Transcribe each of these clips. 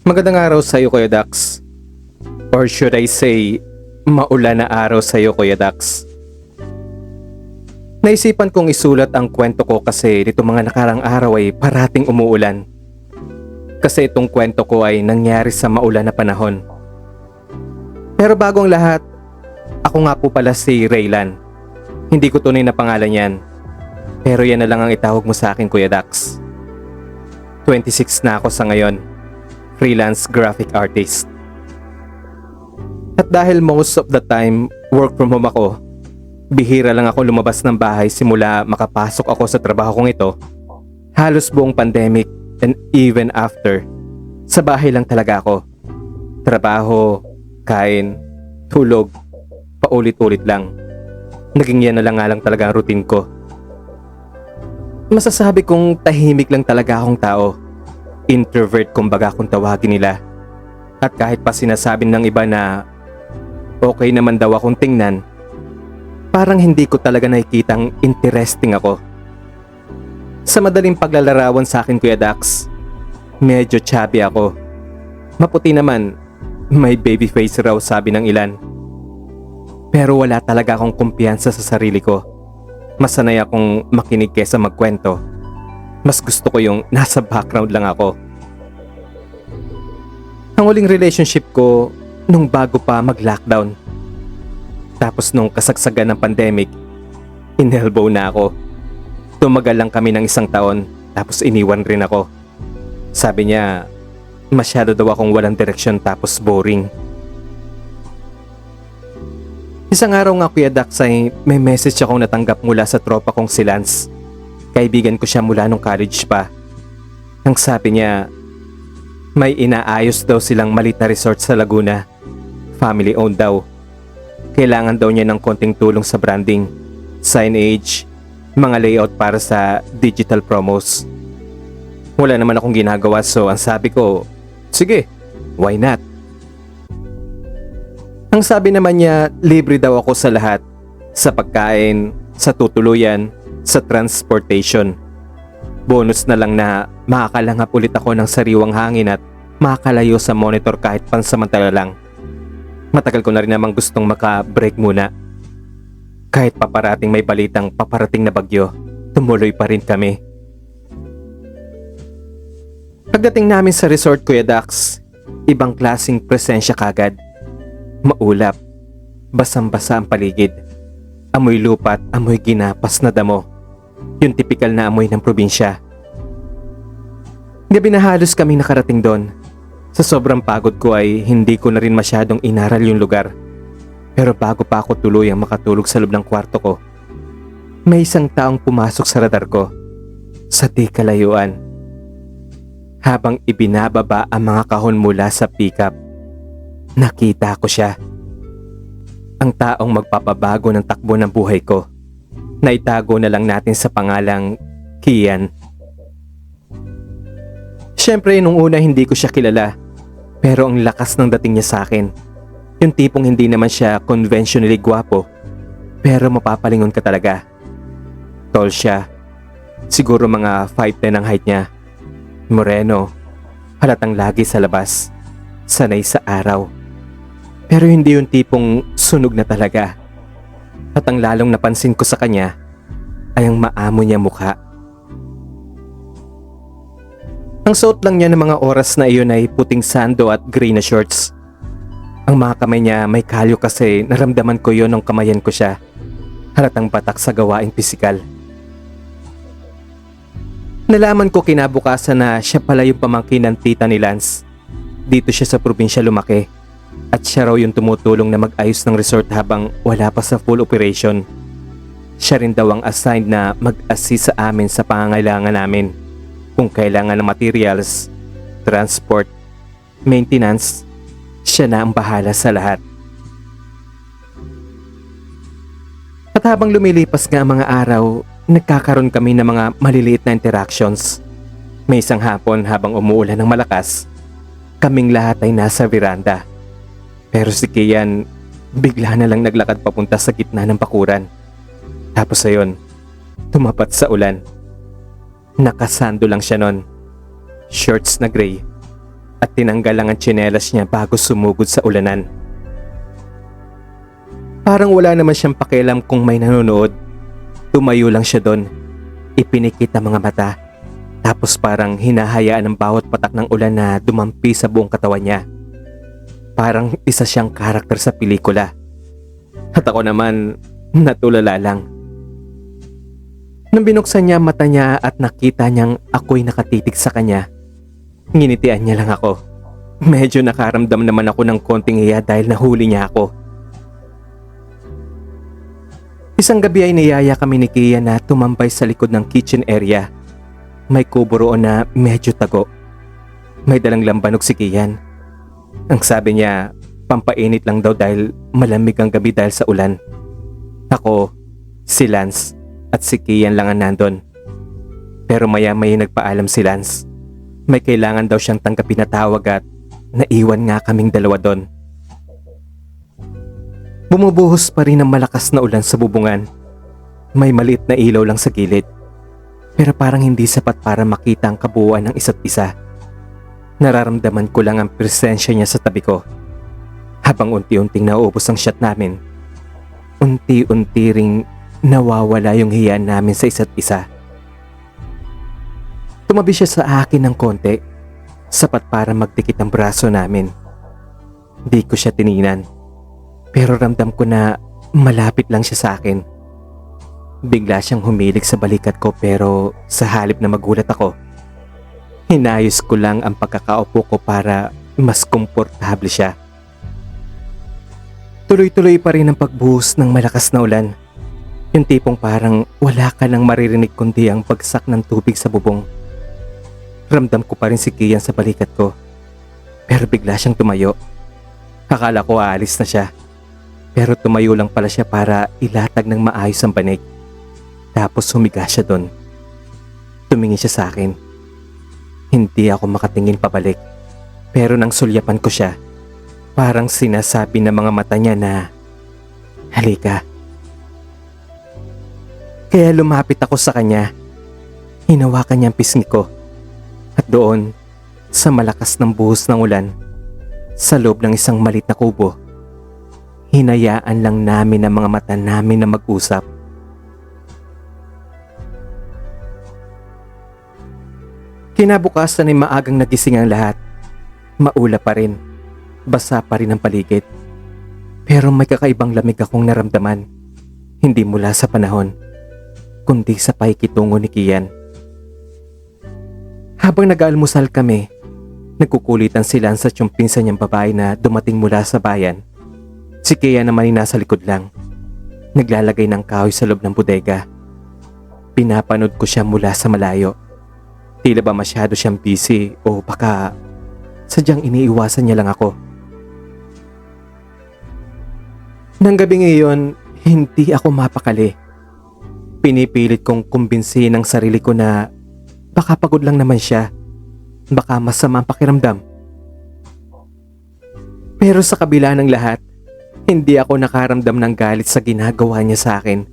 Magandang araw sa iyo, Kuya Dax. Or should I say, maulan na araw sa iyo, Kuya Dax. Naisipan kong isulat ang kwento ko kasi nitong mga nakarang araw ay parating umuulan. Kasi itong kwento ko ay nangyari sa maulan na panahon. Pero bago ang lahat, ako nga po pala si Raylan. Hindi ko tunay na pangalan yan. Pero yan na lang ang itawag mo sa akin, Kuya Dax. 26 na ako sa ngayon. Freelance graphic artist. At dahil most of the time work from home ako, bihira lang ako lumabas ng bahay simula makapasok ako sa trabaho kong ito. Halos buong pandemic and even after, sa bahay lang talaga ako. Trabaho, kain, tulog, paulit-ulit lang. Naging yan na lang nga lang talaga ang routine ko. Masasabi kong tahimik lang talaga akong tao. Introvert kumbaga kung tawagin nila. At kahit pa sinasabi ng iba na okay naman daw akong tingnan, parang hindi ko talaga nakikitang interesting ako. Sa madaling paglalarawan sa akin, Kuya Dax, medyo chubby ako. Maputi naman, may baby face raw sabi ng ilan. Pero wala talaga akong kumpiyansa sa sarili ko. Masanay akong makinig kesa magkwento. Mas gusto ko yung nasa background lang ako. Ang huling relationship ko nung bago pa mag-lockdown. Tapos nung kasagsagan ng pandemic, inelbow na ako. Tumagal lang kami ng 1 taon tapos iniwan rin ako. Sabi niya, masyado daw akong walang direksyon tapos boring. Isang araw nga, Kuya Dax, ay may message akong natanggap mula sa tropa kong si Lance. Kaibigan ko siya mula nung college pa. Ang sabi niya, may inaayos daw silang maliit na resort sa Laguna. Family owned daw. Kailangan daw niya ng konting tulong sa branding, signage, mga layout para sa digital promos. Wala naman akong ginagawa, so ang sabi ko, sige, why not? Ang sabi naman niya, libre daw ako sa lahat. Sa pagkain, sa tutuluyan, sa transportation. Bonus na lang na makakalangap ulit ako ng sariwang hangin at makakalayo sa monitor kahit pansamantala lang. Matagal ko na rin namang gustong maka-break muna. Kahit paparating may balitang paparating na bagyo, tumuloy pa rin kami. Pagdating namin sa resort, Kuya Dax, ibang klaseng presensya kagad. Maulap, basang-basa ang paligid. Amoy lupa at amoy ginapas na damo. Yung tipikal na amoy ng probinsya. Gabi na halos kaming nakarating doon. Sa sobrang pagod ko ay hindi ko na rin masyadong inaral yung lugar. Pero bago pa ako tuluyang makatulog sa loob ng kwarto ko, may isang taong pumasok sa radar ko. Sa di kalayuan. Habang ibinababa ang mga kahon mula sa pickup, nakita ko siya. Ang taong magpapabago ng takbo ng buhay ko. Naitago na lang natin sa pangalang Kian. Siyempre nung una hindi ko siya kilala, pero ang lakas ng dating niya sa akin. Yung tipong hindi naman siya conventionally gwapo, pero mapapalingon ka talaga. Tall siya, siguro mga 5'10" ang height niya. Moreno, halatang lagi sa labas, sanay sa araw. Pero hindi yung tipong sunog na talaga. At ang lalong napansin ko sa kanya ay ang maamo niya mukha. Ang suot lang niya ng mga oras na iyon ay puting sando at gray na shorts. Ang mga kamay niya may kalyo kasi naramdaman ko yon nung kamayan ko siya. Halatang batak sa gawaing pisikal. Nalaman ko kinabukasan na siya pala yung pamangkin ng tita ni Lance. Dito siya sa probinsya lumaki. At siya raw yung tumutulong na mag-ayos ng resort habang wala pa sa full operation. Siya rin daw ang assigned na mag-assist sa amin sa pangangailangan namin. Kung kailangan ng materials, transport, maintenance, siya na ang bahala sa lahat. At habang lumilipas nga ang mga araw, nagkakaroon kami ng mga maliliit na interactions. May isang hapon habang umuulan ng malakas, kaming lahat ay nasa veranda. Pero si Kian, bigla na lang naglakad papunta sa gitna ng bakuran. Tapos ayon, tumapat sa ulan. Nakasando lang siya nun, shorts na gray, at tinanggal lang ang tsinelas niya bago sumugod sa ulanan. Parang wala naman siyang pakialam kung may nanonood. Tumayo lang siya doon, ipinikit ang mga mata, tapos parang hinahayaan ng bawat patak ng ulan na dumampi sa buong katawan niya. Parang isa siyang karakter sa pelikula. At ako naman, natulala lang. Nang binuksan niya ang mata niya at nakita niyang ako'y nakatitig sa kanya, nginitian niya lang ako. Medyo nakaramdam naman ako ng konting hiya dahil nahuli niya ako. Isang gabi ay niyaya kami ni Kian na tumambay sa likod ng kitchen area. May kubo roon na medyo tago. May dalang lambanog si Kian. Ang sabi niya, pampainit lang daw dahil malamig ang gabi dahil sa ulan. Ako, si Lance at si Kian lang ang nandun. Pero maya-maya nagpaalam si Lance. May kailangan daw siyang tanggapin na tawag at naiwan nga kaming dalawa doon. Bumubuhos pa rin ang malakas na ulan sa bubungan. May maliit na ilaw lang sa gilid. Pero parang hindi sapat para makita ang kabuuan ng isa't isa. Nararamdaman ko lang ang presensya niya sa tabi ko. Habang unti-unting nauubos ang shot namin, unti-unti ring nawawala yung hiya namin sa isa't isa. Tumabi siya sa akin ng konti, sapat para magdikit ang braso namin. Di ko siya tiningnan. Pero ramdam ko na malapit lang siya sa akin. Bigla siyang humilig sa balikat ko pero sa halip na magulat ako, hinayos ko lang ang pagkakaupo ko para mas komportable siya. Tuloy-tuloy pa rin ang pagbuhos ng malakas na ulan. Yung tipong parang wala ka nang maririnig kundi ang bagsak ng tubig sa bubong. Ramdam ko pa rin si Kian sa balikat ko. Pero bigla siyang tumayo. Akala ko aalis na siya. Pero tumayo lang pala siya para ilatag ng maayos ang banig. Tapos humiga siya doon. Tumingin siya sa akin. Hindi ako makatingin pabalik. Pero nang sulyapan ko siya, parang sinasabi ng mga mata niya na, "Halika." Kaya lumapit ako sa kanya. Hinawakan niya ang pisngi ko. At doon, sa malakas ng buhos ng ulan, sa loob ng isang malit na kubo, hinayaan lang namin ang mga mata namin na mag-usap. Kinabukasan ay maagang nagising ang lahat. Maula pa rin. Basa pa rin ang paligid. Pero may kakaibang lamig akong naramdaman. Hindi mula sa panahon, kundi sa pakikitungo ni Kian. Habang nag-aalmusal kami, nagkukulitan si Lance at yung pinsan niyang babae na dumating mula sa bayan. Si Kian naman ay nasa likod lang, naglalagay ng kahoy sa loob ng bodega. Pinapanood ko siya mula sa malayo. Tila ba masyado siyang busy o baka sadyang iniiwasan niya lang ako. Nang gabing iyon, hindi ako mapakali. Pinipilit kong kumbinsihin ang sarili ko na baka pagod lang naman siya, baka masama ang pakiramdam. Pero sa kabila ng lahat, hindi ako nakaramdam ng galit sa ginagawa niya sa akin.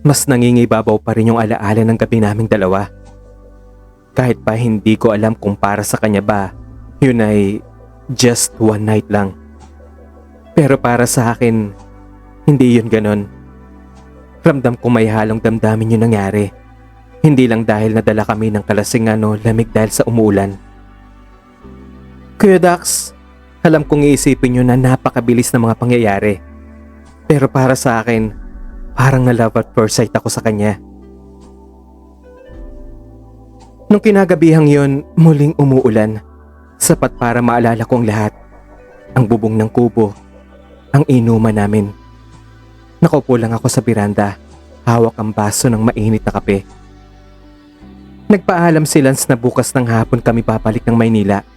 Mas nangingibabaw pa rin yung alaala ng gabi naming dalawa. Kahit pa hindi ko alam kung para sa kanya ba, yun ay just one night lang. Pero para sa akin, hindi yun ganon. Ramdam ko may halong damdamin yung nangyari. Hindi lang dahil nadala kami ng kalasingan o lamig dahil sa umuulan. Kuya Dax, alam kong iisipin nyo na napakabilis ng mga pangyayari. Pero para sa akin, parang na-love at first sight ako sa kanya. Nung kinagabihang yon, muling umuulan. Sapat para maalala ko ang lahat. Ang bubong ng kubo, ang inuman namin. Nakaupo lang ako sa biranda, hawak ang baso ng mainit na kape. Nagpaalam si Lance na bukas ng hapon kami papalik ng Maynila.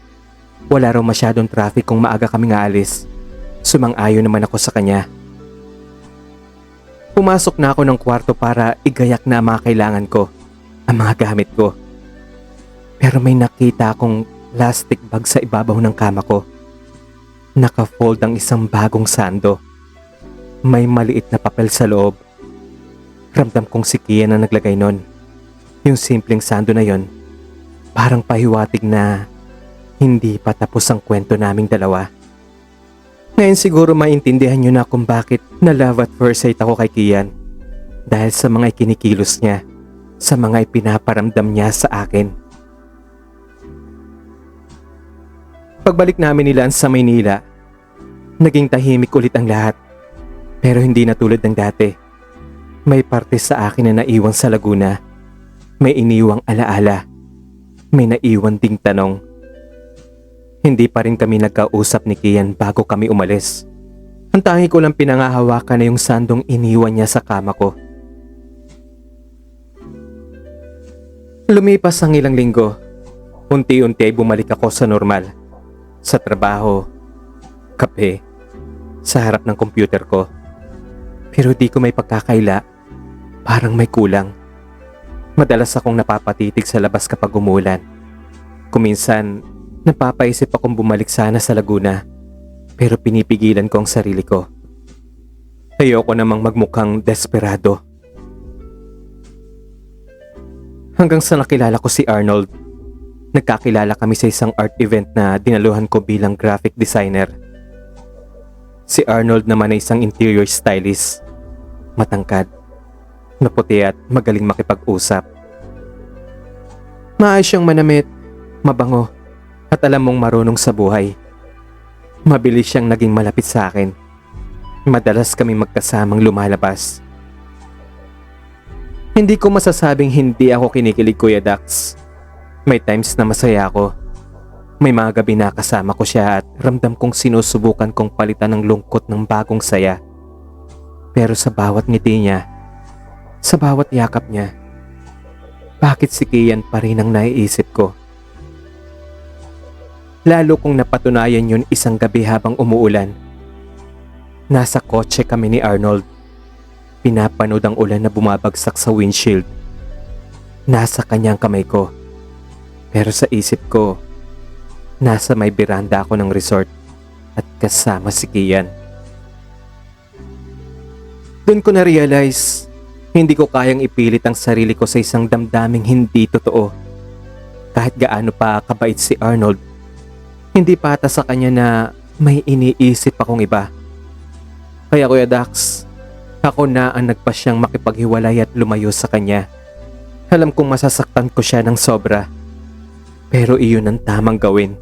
Wala raw masyadong traffic kung maaga kami aalis. Sumang-ayon naman ako sa kanya. Pumasok na ako ng kwarto para igayak na ang mga kailangan ko, ang mga gamit ko. Pero may nakita akong plastic bag sa ibabaw ng kama ko. Naka-fold ang isang bagong sando. May maliit na papel sa loob. Ramdam kong si Kian na naglagay nun. Yung simpleng sando na yon, parang pahiwatig na hindi pa tapos ang kwento naming dalawa. Ngayon siguro maintindihan nyo na kung bakit na love at first sight ako kay Kian. Dahil sa mga ikinikilos niya, sa mga ipinaparamdam niya sa akin. Pagbalik namin nila sa Maynila, naging tahimik ulit ang lahat. Pero hindi na tulad ng dati. May parte sa akin na naiwan sa Laguna. May iniwang alaala. May naiwan ding tanong. Hindi pa rin kami nagkausap ni Kian bago kami umalis. Ang tangi ko lang pinangahawakan na yung sandong iniwan niya sa kama ko. Lumipas ang ilang linggo. Unti-unti ay bumalik ako sa normal. Sa trabaho, kape, sa harap ng computer ko. Pero di ko may pagkakaila. Parang may kulang. Madalas akong napapatitig sa labas kapag umulan. Kuminsan, napapaisip akong bumalik sana sa Laguna. Pero pinipigilan ko ang sarili ko. Ayoko namang magmukhang desperado. Hanggang sa nakilala ko si Arnold. Nagkakilala kami sa isang art event na dinaluhan ko bilang graphic designer. Si Arnold naman ay isang interior stylist. Matangkad, maputi at magaling makipag-usap. Maayos siyang manamit, mabango, at alam mong marunong sa buhay. Mabilis siyang naging malapit sa akin. Madalas kami magkasamang lumalabas. Hindi ko masasabing hindi ako kinikilig, Kuya Dax. May times na masaya ako. May mga gabi na kasama ko siya at ramdam kong sinusubukan kong palitan ng lungkot ng bagong saya. Pero sa bawat ngiti niya, sa bawat yakap niya, bakit si Kian pa rin ang naiisip ko? Lalo kong napatunayan yun isang gabi habang umuulan. Nasa kotse kami ni Arnold. Pinapanood ang ulan na bumabagsak sa windshield. Nasa kanyang kamay ko. Pero sa isip ko, nasa may beranda ako ng resort at kasama si Kian. Doon ko na-realize, hindi ko kayang ipilit ang sarili ko sa isang damdaming hindi totoo. Kahit gaano pa kabait si Arnold, hindi pata sa kanya na may iniisip akong iba. Kaya Kuya Dax, ako na ang nagpasyang makipaghiwalay at lumayo sa kanya. Alam kong masasaktan ko siya ng sobra, pero iyon ang tamang gawin.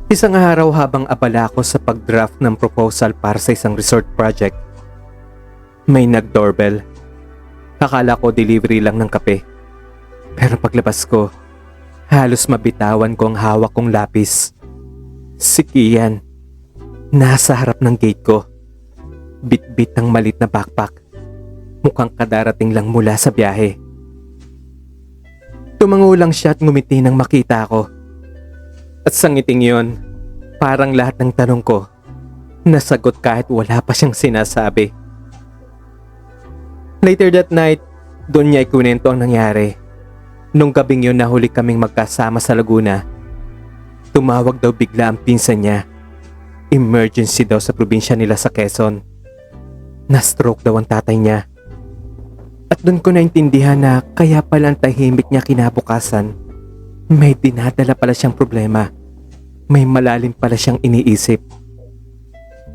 Isang araw habang abala ako sa pag-draft ng proposal para sa isang resort project, may nag-doorbell. Akala ko delivery lang ng kape. Pero paglabas ko, halos mabitawan ko ang hawak kong lapis. Si Kian, nasa harap ng gate ko. Bit-bit ang malit na backpack. Mukhang kadarating lang mula sa biyahe. Tumango lang siya at ngumiti nang makita ko. At sa ngiting yon, parang lahat ng tanong ko, nasagot kahit wala pa siyang sinasabi. Later that night, doon niya ikunento ang nangyari. Nung gabing yun nahuli kaming magkasama sa Laguna, tumawag daw bigla ang pinsan niya. Emergency daw sa probinsya nila sa Quezon. Na-stroke daw ang tatay niya. At doon ko naintindihan na kaya pala ang tahimik niya kinabukasan. May dinadala pala siyang problema. May malalim pala siyang iniisip.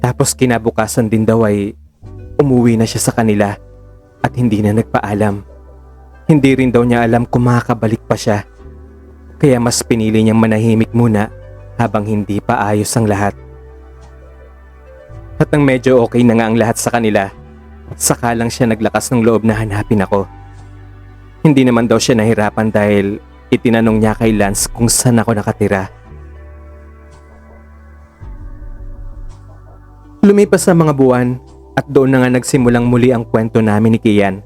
Tapos kinabukasan din daw ay umuwi na siya sa kanila at hindi na nagpaalam. Hindi rin daw niya alam kung makakabalik pa siya. Kaya mas pinili niyang manahimik muna habang hindi pa ayos ang lahat. At nang medyo okay na nga ang lahat sa kanila, saka lang siya naglakas ng loob na hanapin ako. Hindi naman daw siya nahirapan dahil itinanong niya kay Lance kung saan ako nakatira. Lumipas ang mga buwan at doon na nga nagsimulang muli ang kwento namin ni Kian.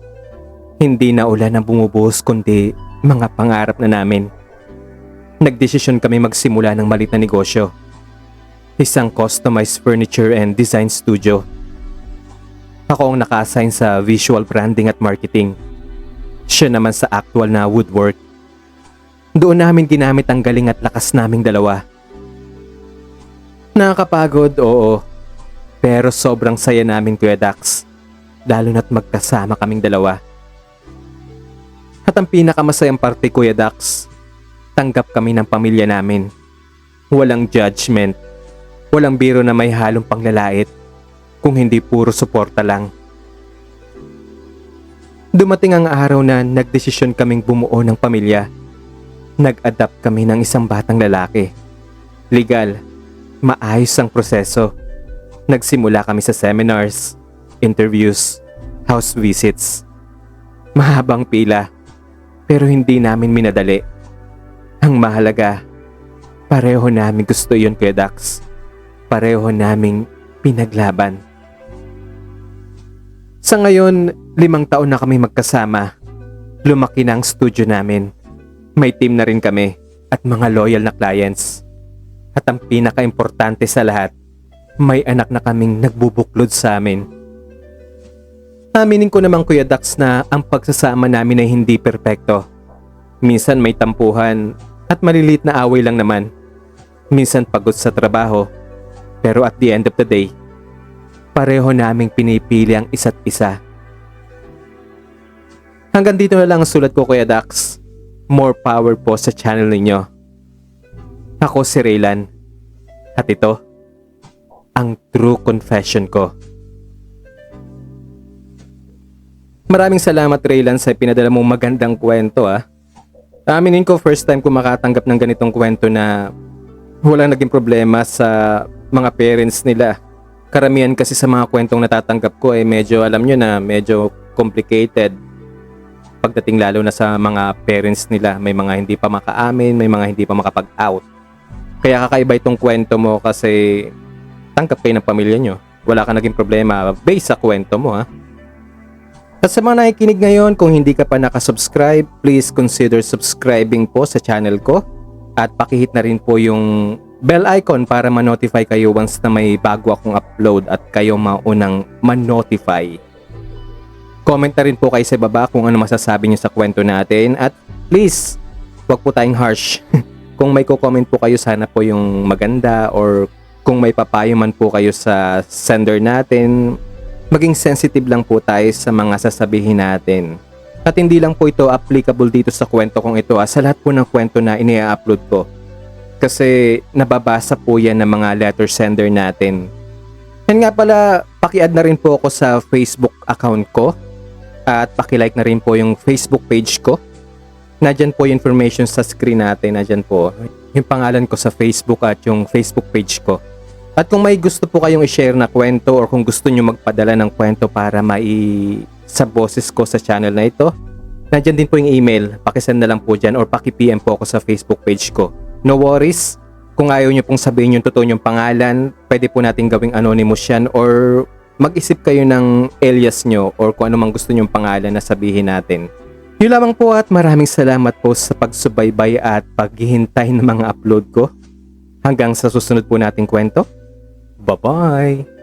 Hindi na ulan ang bumubuhos kundi mga pangarap na namin. Nagdesisyon kami magsimula ng malit na negosyo. isang customized furniture and design studio. Ako ang naka-assign sa visual branding at marketing. Siya naman sa actual na woodwork. Doon namin ginamit ang galing at lakas naming dalawa. Nakakapagod, oo. Pero sobrang saya namin, Kuya Dax. Lalo na't magkasama kaming dalawa. At ang pinakamasayang parte, Kuya Dax, tanggap kami ng pamilya namin. Walang judgment. Walang biro na may halong panglalait. Kung hindi puro suporta lang. Dumating ang araw na nagdesisyon kaming bumuo ng pamilya. Nag-adapt kami ng isang batang lalaki. Legal, maayos ang proseso. Nagsimula kami sa seminars, interviews, house visits. Mahabang pila, pero hindi namin minadali. Ang mahalaga, pareho namin gusto yun, Kuya Dax. Pareho naming pinaglaban. Sa ngayon, 5 taon na kami magkasama. Lumaki na ang studio namin. May team na rin kami at mga loyal na clients. At ang pinaka-importante sa lahat, may anak na kaming nagbubuklod sa amin. Aminin ko naman, Kuya Dax, na ang pagsasama namin ay hindi perpekto. Minsan may tampuhan at maliliit na away lang naman. Minsan pagod sa trabaho. Pero at the end of the day, pareho naming pinipili ang isa't isa. Hanggang dito na lang ang sulat ko, Kuya Dax. More power po sa channel ninyo. Ako si Raylan. At ito, ang true confession ko. Maraming salamat, Raylan, sa pinadala mong magandang kwento. Aminin ko, first time ko makatanggap ng ganitong kwento na walang naging problema sa mga parents nila. Karamihan kasi sa mga kwentong natatanggap ko ay medyo, alam nyo na, medyo complicated. Pagdating lalo na sa mga parents nila, may mga hindi pa makaamin, may mga hindi pa makapag-out. Kaya kakaiba itong kwento mo kasi tanggap kayo ng pamilya nyo. Wala ka naging problema based sa kwento mo, ha. At sa mga nakikinig ngayon, kung hindi ka pa nakasubscribe, please consider subscribing po sa channel ko. At pakihit na rin po yung bell icon para ma-notify kayo once na may bago akong upload at kayo maunang ma-notify. Comment na rin po kayo sa baba kung ano masasabi niyo sa kwento natin. At please, wag po tayong harsh. Kung may comment po kayo, sana po yung maganda, or kung may papayo man po kayo sa sender natin, maging sensitive lang po tayo sa mga sasabihin natin. At hindi lang po ito applicable dito sa kwento kong ito, sa lahat po ng kwento na ini-upload ko. Kasi nababasa po yan ng mga letter sender natin. Yan nga pala, paki-add na rin po ako sa Facebook account ko. At paki-like na rin po yung Facebook page ko. Nandyan po yung information sa screen natin. Nandyan po yung pangalan ko sa Facebook at yung Facebook page ko. At kung may gusto po kayong i-share na kwento, or kung gusto nyo magpadala ng kwento para sa boses ko sa channel na ito, nandyan din po yung email. Pakisend na lang po dyan, or paki-PM po ako sa Facebook page ko. No worries. Kung ayaw nyo pong sabihin yung totoo nyong pangalan, pwede po natin gawing anonymous yan, or mag-isip kayo ng alias nyo, or kung ano mang gusto nyong pangalan na sabihin natin. Yun lamang po, at maraming salamat po sa pagsubaybay at paghihintay ng mga upload ko. Hanggang sa susunod po nating kwento. Bye-bye!